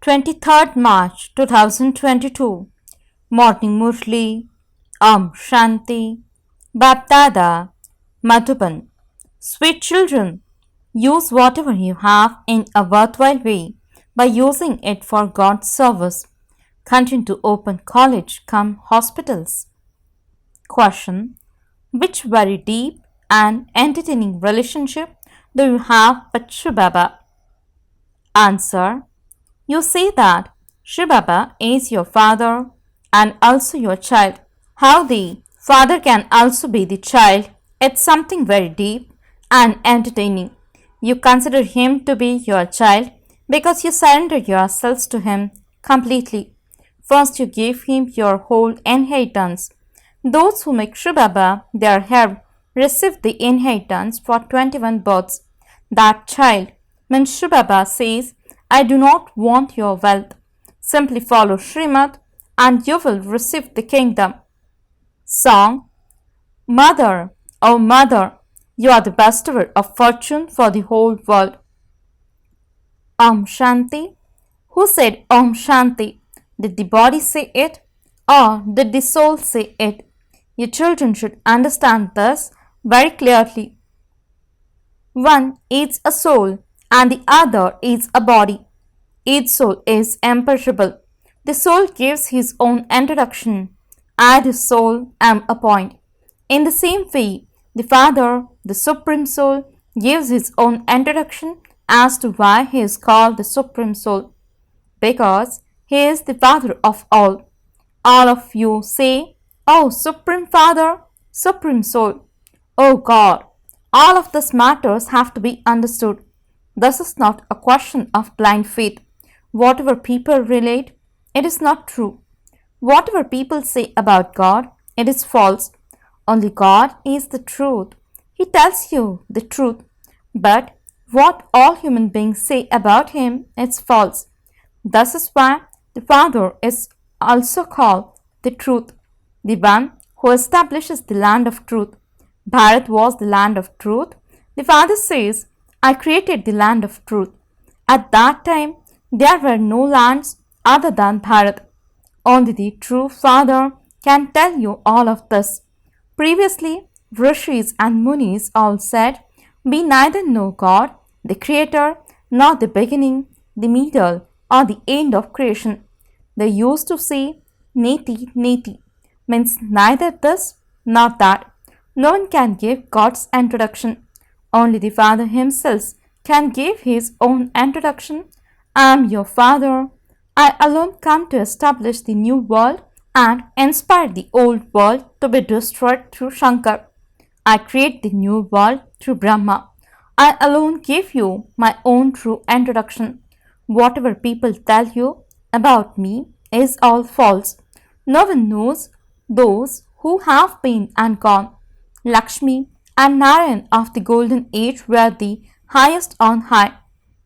23rd March 2022. Morning Murli. Shanti. BapDada. Madhuban. Sweet children, use whatever you have in a worthwhile way by using it for God's service. Continue to open college come hospitals. Question. Which very deep and entertaining relationship do you have with Shivbaba? Answer. You say that Shivbaba is your father and also your child. How the father can also be the child, it's something very deep and entertaining. You consider him to be your child because you surrender yourselves to him completely. First, you give him your whole inheritance. Those who make Shivbaba their heir receive the inheritance for 21 births. That child, when Shivbaba says, I do not want your wealth, simply follow Srimad and you will receive the kingdom. Song. Mother, oh mother, you are the bestower of fortune for the whole world. Om Shanti. Who said Om Shanti? Did the body say it or did the soul say it? Your children should understand this very clearly. One is a soul and the other is a body. Each soul is imperishable. The soul gives his own introduction. I, the soul, am a point. In the same way, the Father, the Supreme Soul, gives his own introduction as to why he is called the Supreme Soul. Because he is the Father of all. All of you say, Oh Supreme Father, Supreme Soul, Oh God. All of these matters have to be understood. This is not a question of blind faith. Whatever people relate, it is not true. Whatever people say about God, it is false. Only God is the truth. He tells you the truth. But what all human beings say about him is false. This is why the Father is also called the truth, the one who establishes the land of truth. Bharat was the land of truth. The Father says, I created the land of truth. At that time, there were no lands other than Bharat. Only the true Father can tell you all of this. Previously, Rishis and Munis all said, We neither know God, the Creator, nor the beginning, the middle, or the end of creation. They used to say, Neti, Neti, means neither this nor that. No one can give God's introduction. Only the Father himself can give his own introduction. I am your Father. I alone come to establish the new world and inspire the old world to be destroyed through Shankar. I create the new world through Brahma. I alone give you my own true introduction. Whatever people tell you about me is all false. No one knows those who have been and gone. Lakshmi and Narayan of the golden age were the highest on high.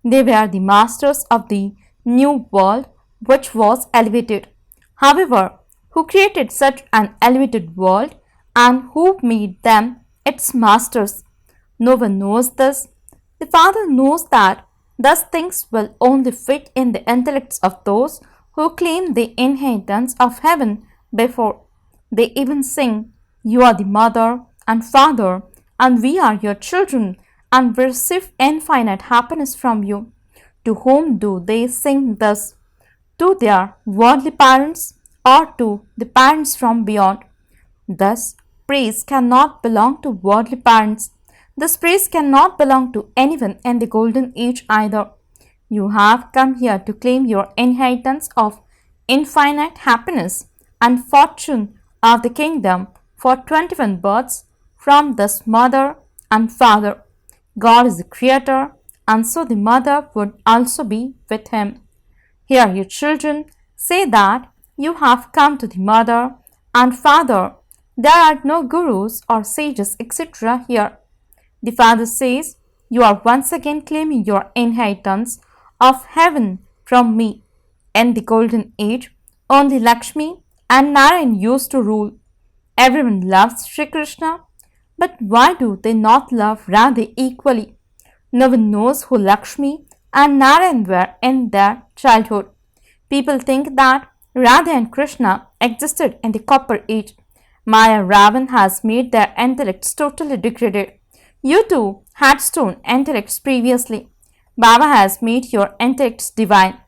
They were the masters of the new world which was elevated. However, who created such an elevated world and who made them its masters? No one knows this. The Father knows that thus things will only fit in the intellects of those who claim the inheritance of heaven before. They even sing, You are the mother and father, and we are your children, and we receive infinite happiness from you. To whom do they sing thus? To their worldly parents or to the parents from beyond? Thus, praise cannot belong to worldly parents. This praise cannot belong to anyone in the golden age either. You have come here to claim your inheritance of infinite happiness and fortune of the kingdom for 21 births from this mother and father. God is the creator, and so the mother would also be with him. Here, you children say that you have come to the mother and father. There are no gurus or sages, etc. here. The Father says, You are once again claiming your inheritance of heaven from me. In the golden age, only Lakshmi and Narayan used to rule. Everyone loves Sri Krishna, but why do they not love Radha equally? No one knows who Lakshmi and Narayan were in their childhood. People think that Radha and Krishna existed in the Copper Age. Maya Ravan has made their intellects totally degraded. You too had stone intellects previously. Baba has made your intellects divine.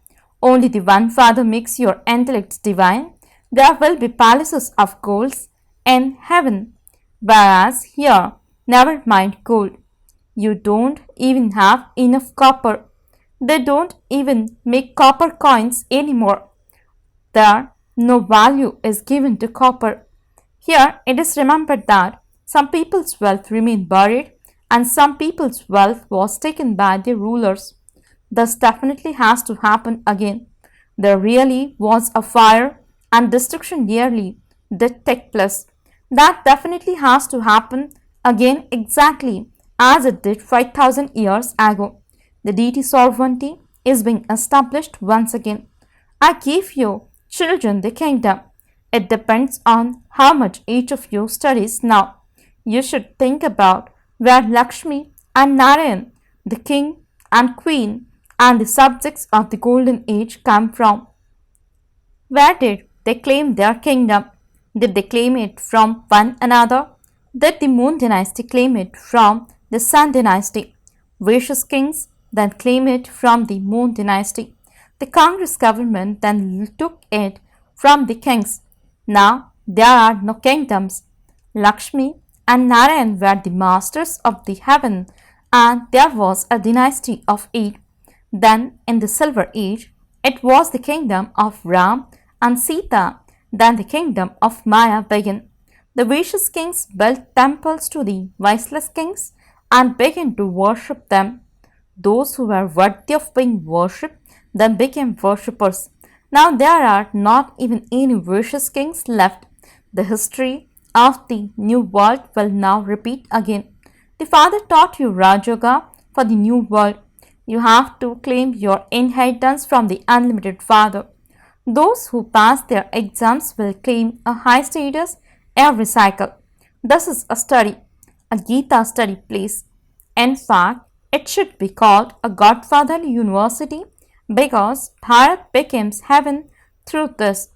Only the one Father makes your intellects divine. There will be palaces of gold in heaven, whereas here, never mind gold. You don't even have enough copper. They don't even make copper coins anymore. There, no value is given to copper. Here, it is remembered that some people's wealth remained buried and some people's wealth was taken by the rulers. This definitely has to happen again. There really was a fire and destruction nearly did take place. That definitely has to happen again exactly as it did 5000 years ago. The deity sovereignty is being established once again. I give you, children, the kingdom. It depends on how much each of you studies now. You should think about where Lakshmi and Narayan, the king and queen, and the subjects of the golden age come from. Where did they claim their kingdom? Did they claim it from one another? Did the Moon dynasty claim it from the Sun dynasty? Vicious kings then claim it from the Moon dynasty. The Congress government then took it from the kings. Now there are no kingdoms. Lakshmi and Narayan were the masters of the heaven, and there was a dynasty of 8. Then in the Silver Age, it was the kingdom of Ram and Sita. Then the kingdom of Maya began. The vicious kings built temples to the viceless kings and began to worship them. Those who were worthy of being worshipped then became worshippers. Now there are not even any vicious kings left. The history of the new world will now repeat again. The Father taught you Raj Yoga for the new world. You have to claim your inheritance from the unlimited Father. Those who pass their exams will claim a high status every cycle. This is a study, a Gita study place. In fact, it should be called a Godfatherly University because Bharat becomes heaven through this.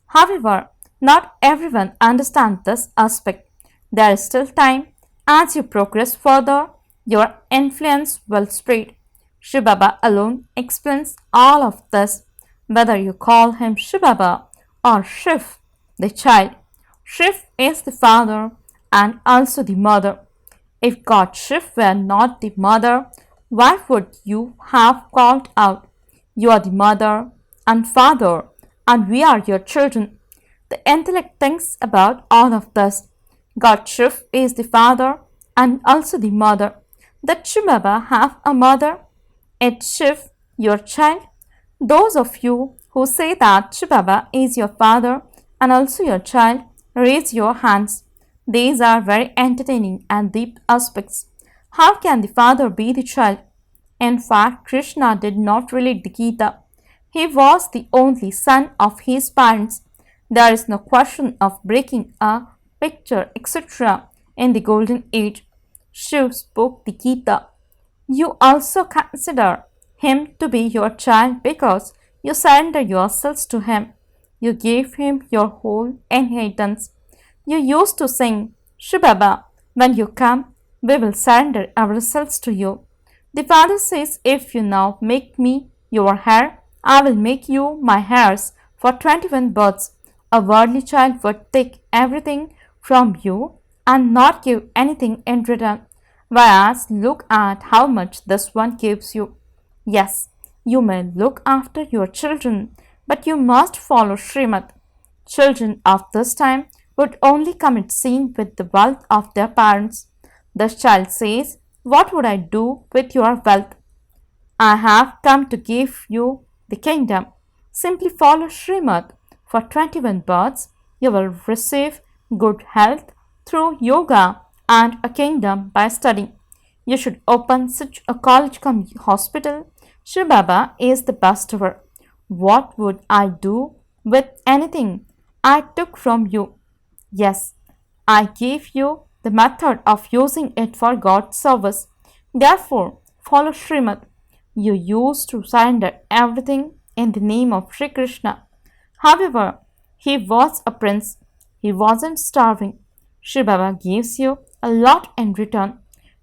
However, not everyone understands this aspect. There is still time. As you progress further, your influence will spread. Shivbaba alone explains all of this, whether you call him Shivbaba or Shiv, the child. Shiv is the father and also the mother. If God Shiv were not the mother, why would you have called out, "You are the mother and father, and we are your children"? The intellect thinks about all of this. God Shiv is the father and also the mother. Did Shivbaba have a mother? Is Shiv your child? Those of you who say that Shivbaba is your father and also your child, raise your hands. These are very entertaining and deep aspects. How can the father be the child? In fact, Krishna did not relate the Gita. He was the only son of his parents. There is no question of breaking a picture, etc. in the Golden Age. Shiv spoke the Gita. You also consider him to be your child because you surrender yourselves to him. You gave him your whole inheritance. You used to sing, "Shivbaba, when you come, we will surrender ourselves to you." The Father says, if you now make me your heir, I will make you my heirs for 21 births. A worldly child would take everything from you and not give anything in return. Whereas look at how much this one gives you. Yes, you may look after your children, but you must follow Srimad. Children of this time would only commit sin with the wealth of their parents. The child says, "What would I do with your wealth? I have come to give you the kingdom. Simply follow Srimad. For 21 births, you will receive good health through yoga and a kingdom by studying. You should open such a college cum hospital. Shivbaba is the best ever. What would I do with anything I took from you? Yes, I gave you the method of using it for God's service. Therefore, follow Srimad. You used to surrender everything in the name of Sri Krishna. However, he was a prince. He wasn't starving. Shivbaba gives you a lot in return.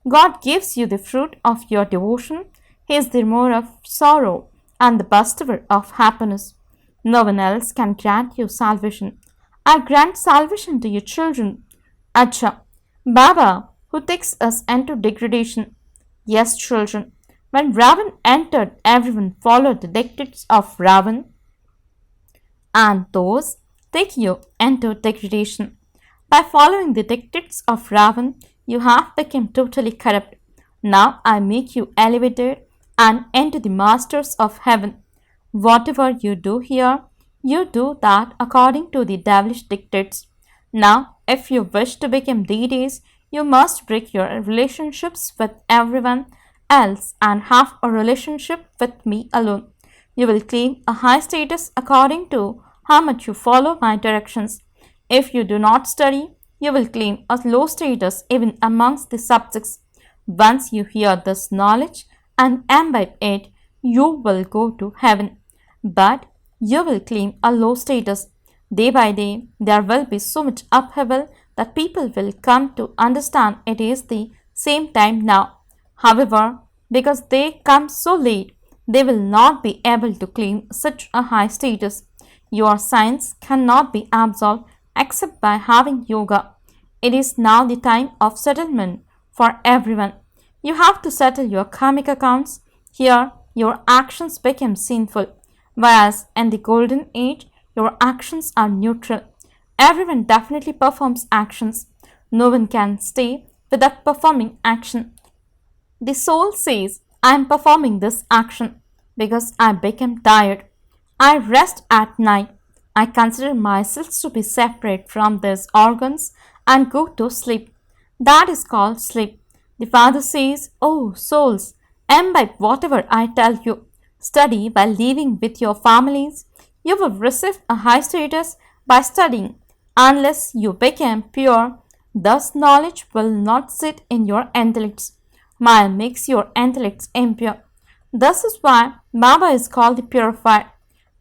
God gives you the fruit of your devotion. He is the remover of sorrow and the bestower of happiness. No one else can grant you salvation. I grant salvation to your children. Acha, Baba, who takes us into degradation. Yes, children. When Ravan entered, everyone followed the dictates of Ravan, and those take you into degradation. By following the dictates of Ravan, you have become totally corrupt. Now I make you elevated and into the masters of heaven. Whatever you do here, you do that according to the devilish dictates. Now, if you wish to become deities, you must break your relationships with everyone else and have a relationship with me alone. You will claim a high status according to how much you follow my directions. If you do not study, you will claim a low status even amongst the subjects. Once you hear this knowledge and imbibe it, you will go to heaven. But you will claim a low status. Day by day, there will be so much upheaval that people will come to understand it is the same time now. However, because they come so late, they will not be able to claim such a high status. Your science cannot be absorbed except by having yoga. It is now the time of settlement for everyone. You have to settle your karmic accounts. Here, your actions become sinful, whereas in the golden age, your actions are neutral. Everyone definitely performs actions. No one can stay without performing action. The soul says, I am performing this action because I became tired. I rest at night. I consider myself to be separate from these organs and go to sleep. That is called sleep. The Father says, Oh souls, imbibe whatever I tell you. Study while living with your families. You will receive a high status by studying. Unless you become pure, thus knowledge will not sit in your intellects. Maya makes your intellects impure. This is why Baba is called the purifier.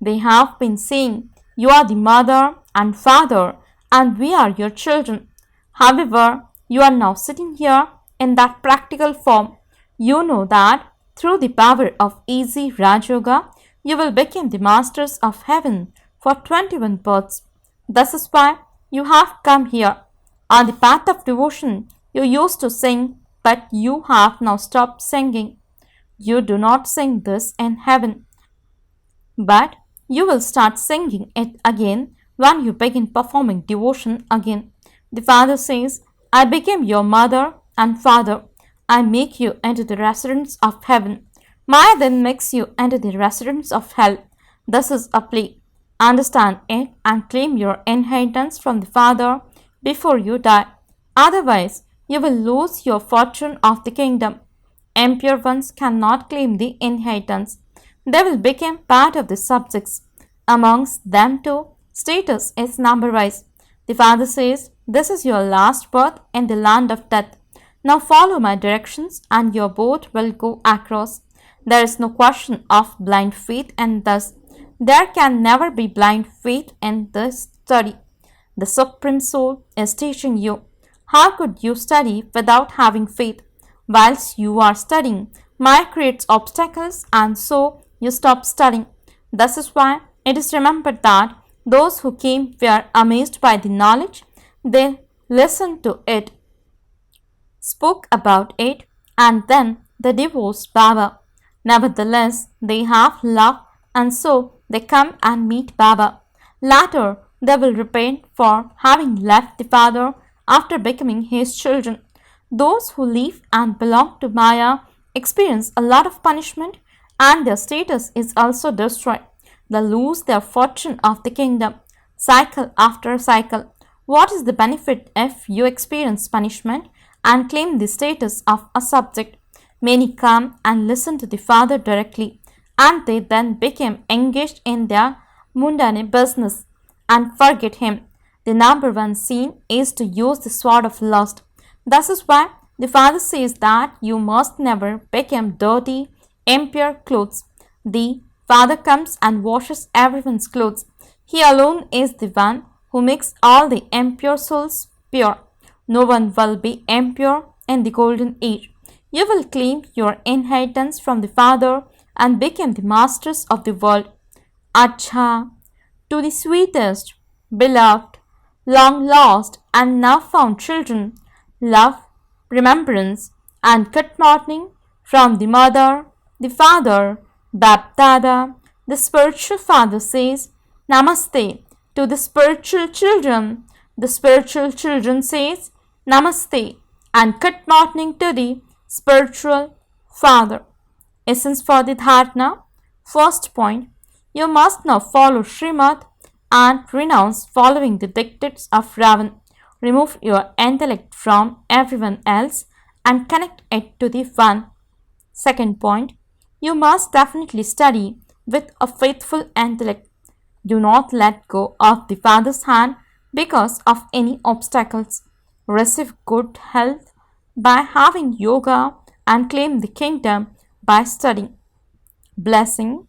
They have been saying, You are the mother and father, and we are your children. However, you are now sitting here in that practical form. You know that through the power of easy Raj Yoga, you will become the masters of heaven for 21 births. This is why you have come here. On the path of devotion, you used to sing, but you have now stopped singing. You do not sing this in heaven, but you will start singing it again when you begin performing devotion again. The Father says, I became your mother and father. I make you into the residents of heaven. Maya then makes you into the residents of hell. This is a play. Understand it and claim your inheritance from the Father before you die. Otherwise, you will lose your fortune of the kingdom. Impure ones cannot claim the inheritance. They will become part of the subjects. Amongst them too, status is number-wise. The Father says, This is your last birth in the land of death. Now follow my directions and your boat will go across. There is no question of blind faith in this. There can never be blind faith in this study. The Supreme Soul is teaching you. How could you study without having faith? Whilst you are studying, Maya creates obstacles and so you stop studying. This is why it is remembered that those who came were amazed by the knowledge. They listened to it, spoke about it, and then they divorced Baba. Nevertheless, they have love and so they come and meet Baba. Later, they will repent for having left the Father after becoming his children. Those who leave and belong to Maya experience a lot of punishment and their status is also destroyed. They lose their fortune of the kingdom, cycle after cycle. What is the benefit if you experience punishment and claim the status of a subject? Many come and listen to the Father directly, and they then become engaged in their mundane business and forget him. The number one sin is to use the sword of lust. This is why the Father says that you must never become dirty, impure clothes. The Father comes and washes everyone's clothes. He alone is the one who makes all the impure souls pure. No one will be impure in the golden age. You will claim your inheritance from the Father and become the masters of the world. Acha, to the sweetest, beloved, long lost and now found children, love, remembrance, and good morning from the mother, the father, BapDada. The spiritual father says, Namaste to the spiritual children. The spiritual children says, Namaste and good morning to the spiritual father. Essence for the dharana. First point, you must now follow Srimad and renounce following the dictates of Ravan. Remove your intellect from everyone else and connect it to the One. Second point, you must definitely study with a faithful intellect. Do not let go of the Father's hand because of any obstacles. Receive good health by having yoga and claim the kingdom by studying. Blessing,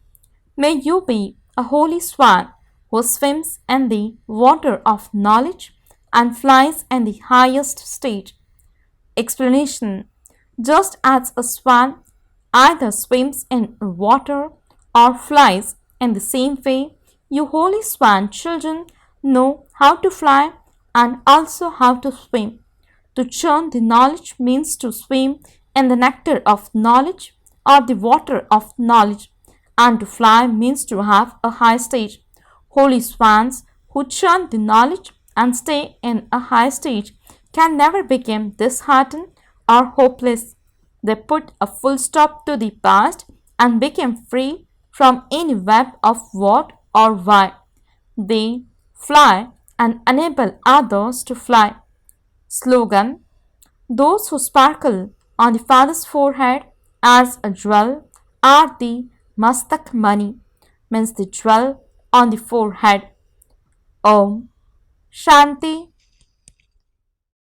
may you be a holy swan who swims in the water of knowledge and flies in the highest stage. Explanation, just as a swan either swims in water or flies in the same way, you holy swan children know how to fly and also how to swim. To churn the knowledge means to swim in the nectar of knowledge or the water of knowledge, and to fly means to have a high stage. Holy swans who churn the knowledge and stay in a high stage can never become disheartened or hopeless. They put a full stop to the past and became free from any web of what or why. They fly and enable others to fly. Slogan, those who sparkle on the Father's forehead as a jewel are the Mastak Mani, means the jewel on the forehead. Om Shanti